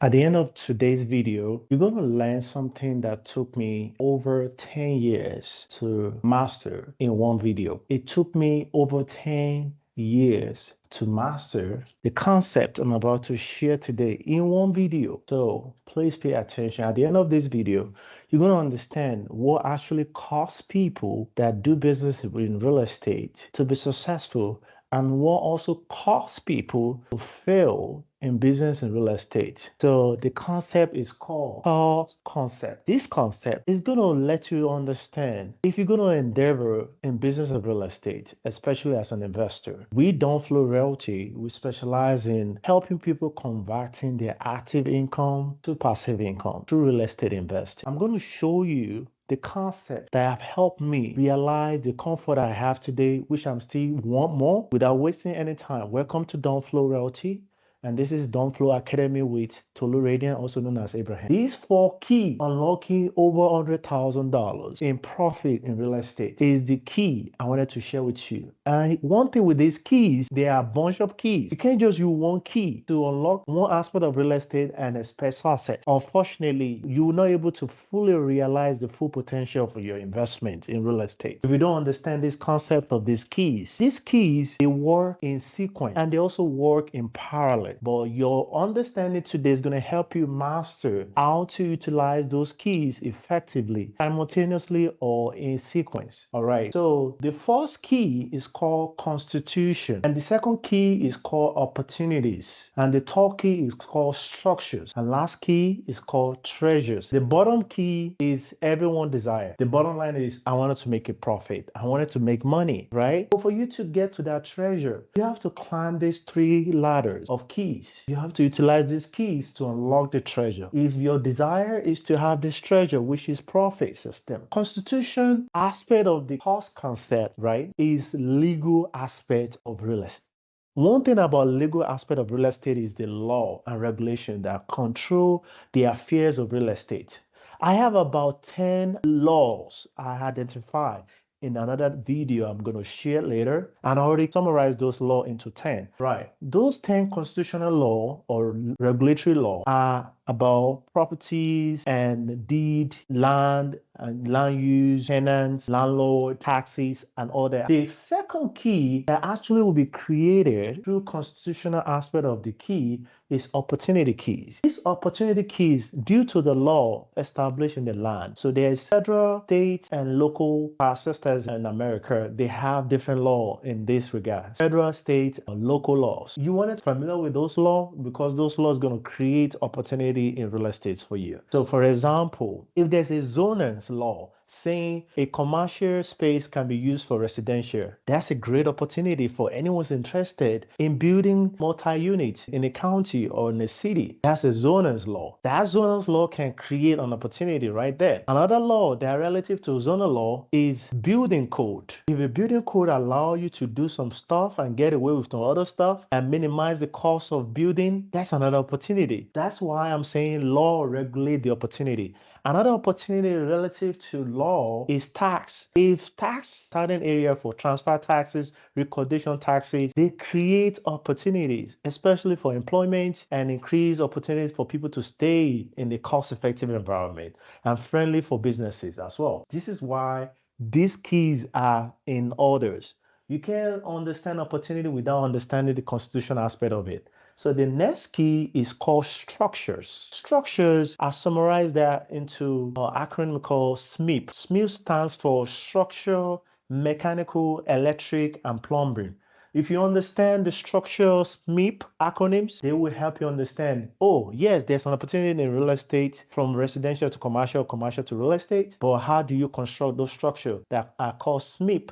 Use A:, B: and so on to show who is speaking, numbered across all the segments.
A: At the end of today's video, you're going to learn something that took me over 10 years to master in one video. It took me over 10 years to master the concept I'm about to share today in one video. So please pay attention. At the end of this video, you're going to understand what actually causes people that do business in real estate to be successful and what also causes people to fail in business and real estate. So the concept is called cost concept. This concept is going to let you understand if you're going to endeavor in business and real estate, especially as an investor. We Doneflows Realty, we specialize in helping people converting their active income to passive income through real estate investing. I'm going to show you the concept that have helped me realize the comfort I have today, which I'm still want more without wasting any time. Welcome to Doneflows Realty. And this is Doneflows Academy with Tolu Radiant, also known as Abraham. These 4 keys unlocking over $100,000 in profit in real estate is the key I wanted to share with you. And one thing with these keys, there are a bunch of keys. You can't just use one key to unlock one aspect of real estate and a special asset. Unfortunately, you will not able to fully realize the full potential for your investment in real estate if you don't understand this concept of these keys. These keys, they work in sequence and they also work in parallel. But your understanding today is going to help you master how to utilize those keys effectively, simultaneously or in sequence. All right. So the first key is called constitution, and the second key is called opportunities, and the third key is called structures, and last key is called treasures. The bottom key is everyone desire. The bottom line is I wanted to make a profit. I wanted to make money, right? But for you to get to that treasure, you have to climb these 3 ladders of keys. You have to utilize these keys to unlock the treasure. If your desire is to have this treasure, which is profit system, constitution aspect of the cost concept, right, is legal aspect of real estate. One thing about legal aspect of real estate is the law and regulation that control the affairs of real estate. I have about 10 laws I identified in another video I'm going to share later, and I already summarized those laws into 10. Right. Those 10 constitutional law or regulatory law are about properties and deed, land and land use, tenants, landlord, taxes, and all that. The second key that actually will be created through constitutional aspect of the key is opportunity keys. These opportunity keys due to the law established in the land. So there's federal, state, and local systems in America. They have different law in this regard. Federal, state, and local laws. You want to be familiar with those laws because those laws are going to create opportunity in real estate for you. So for example, if there's a zoning law saying a commercial space can be used for residential, that's a great opportunity for anyone who's interested in building multi-units in a county or in a city. That's a zoning law. That zoning law can create an opportunity right there. Another law that relative to zoning law is building code. If a building code allows you to do some stuff and get away with some other stuff and minimize the cost of building, that's another opportunity. That's why I'm saying law regulate the opportunity. Another opportunity relative to law is tax. If tax certain area for transfer taxes, recordation taxes, they create opportunities, especially for employment and increase opportunities for people to stay in a cost-effective environment and friendly for businesses as well. This is why these keys are in orders. You can't understand opportunity without understanding the constitutional aspect of it. So the next key is called structures. Structures are summarized there into an acronym called SMEP. SMEP stands for structural, mechanical, electric, and plumbing. If you understand the structural SMEP acronyms, they will help you understand, oh, yes, there's an opportunity in real estate from residential to commercial, commercial to real estate, but how do you construct those structures that are called SMEP?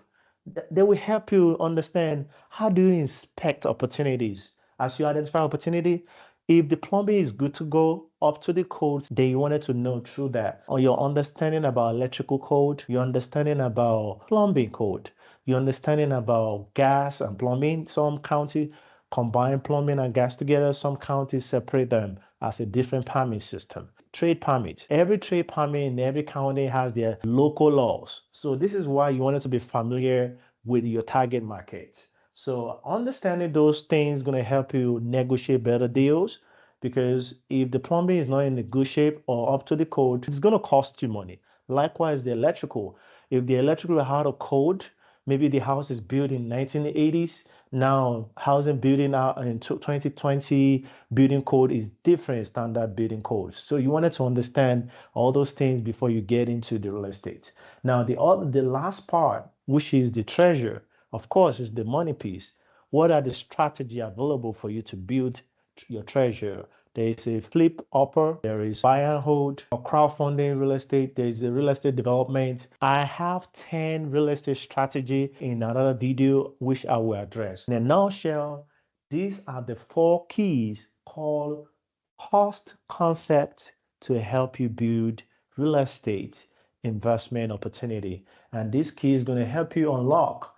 A: They will help you understand how do you inspect opportunities. As you identify opportunity, if the plumbing is good to go up to the codes, then you wanted to know through that. Or your understanding about electrical code, your understanding about plumbing code, your understanding about gas and plumbing. Some counties combine plumbing and gas together. Some counties separate them as a different permit system. Trade permits. Every trade permit in every county has their local laws. So this is why you wanted to be familiar with your target market. So understanding those things is going to help you negotiate better deals. because if the plumbing is not in a good shape or up to the code, it's going to cost you money. Likewise, the electrical. If the electrical is out of code, maybe the house is built in 1980s. Now, housing building out in 2020 building code is different standard building codes. So you wanted to understand all those things before you get into the real estate. Now, the last part, which is the treasure, of course, is the money piece. What are the strategy available for you to build your treasure? There is a flip upper, there is buy and hold, or crowdfunding real estate, there is a real estate development. I have 10 real estate strategy in another video which I will address. In a nutshell, these are the 4 keys called cost concept to help you build real estate investment opportunity. And this key is going to help you unlock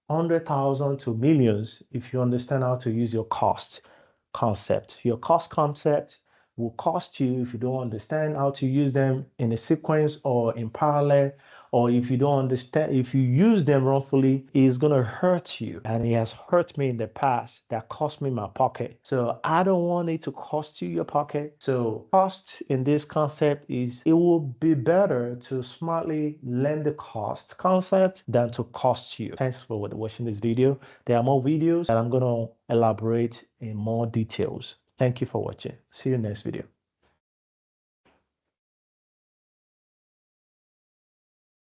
A: 100,000 to millions if you understand how to use your cost concept. Your cost concept will cost you if you don't understand how to use them in a sequence or in parallel, or if you don't understand, if you use them wrongfully, it's going to hurt you. And it has hurt me in the past. That cost me my pocket. So I don't want it to cost you your pocket. So cost in this concept is, it will be better to smartly learn the cost concept than to cost you. Thanks for watching this video. There are more videos that I'm going to elaborate in more details. Thank you for watching. See you next video.